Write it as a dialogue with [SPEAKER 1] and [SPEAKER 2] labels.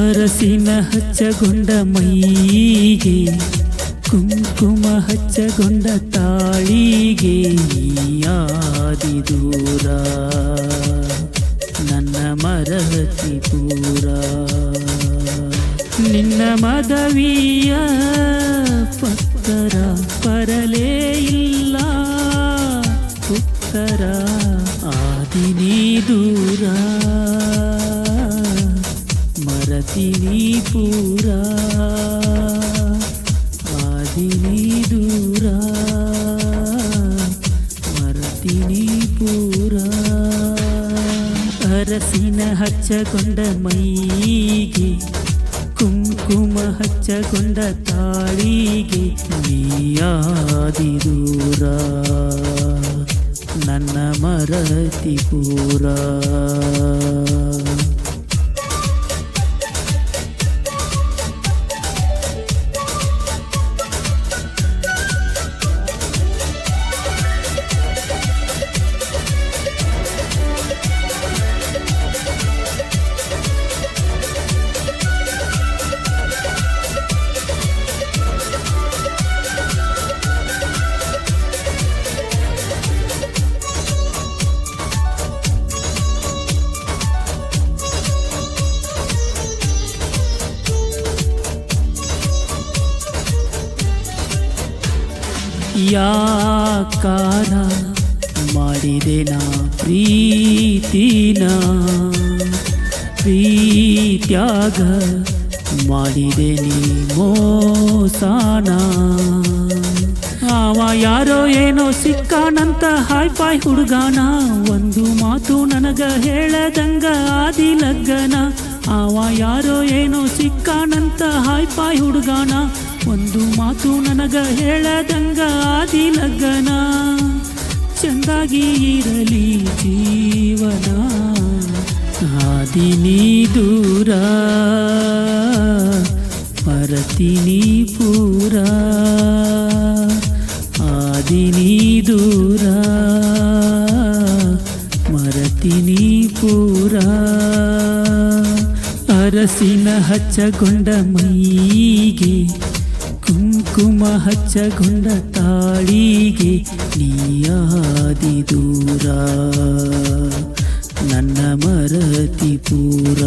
[SPEAKER 1] ಅರಸಿನ ಹಚ್ಚಗೊಂಡ ಮೈಗೆ ಕುಂಕುಮ ಹಚ್ಚಗೊಂಡ ತಾಳಿಗೆ ನೀಯಾದಿ ದೂರ ನನ್ನ ಮರತಿ ಪೂರ ನಿನ್ನ ಮದವಿಯ ಪತ್ತರ ಬರಲೇ ಇಲ್ಲ ಉತ್ತರ ಆದಿನಿ ದೂರ ಮರತಿನಿ ಪೂರ ಆದಿನಿ ದೂರ ಮರತಿನಿ ಪೂರ ಅರಸಿನ ಹಚ್ಚಗೊಂಡ ಮೈಗೆ ಕುಂಕುಮ ಹಚ್ಚಗೊಂಡ ತಾಳಿಗೆ ನೀಯಾದಿ ದೂರ ನನ್ನ ಮರತಿ ಪೂರ ಯಾಕಾರ ಮಾಡಿದೆ ನಾ ಪ್ರೀತಿನ ಪ್ರೀತ್ಯಾಗ ಮಾಡಿದೆ ನೀ ಮೋಸಾನ ಅವ ಯಾರೋ ಏನೋ ಸಿಕ್ಕಾನಂತ ಹಾಯ್ ಪಾಯ್ ಹುಡುಗಾನ ಒಂದು ಮಾತು ನನಗ ಹೇಳದಂಗ ಆದಿ ಲಗ್ಗನ ಅವ ಯಾರೋ ಏನೋ ಸಿಕ್ಕಾನಂತ ಹಾಯ್ ಪಾಯ್ ಹುಡುಗಾನ ಒಂದು ಮಾತು ನನಗ ಹೇಳದಂಗ ಆದಿ ಲಗ್ಗನ ಚಂದಾಗಿ ಇರಲಿ ಜೀವನ ಆದಿನಿ ದೂರ ಮರತಿನಿ ಪೂರ ಆದಿನಿ ದೂರ ಮರತಿನಿ ಪೂರ ಅರಸಿನ ಹಚ್ಚಗೊಂಡ ಮೈಗೆ ಕುಂಕುಮ ಹಚ್ಚಗೊಂಡ ತಾಳಿಗೆ ನೀಯಾದಿ ದೂರ ನನ್ನ ಮರತಿ ಪೂರ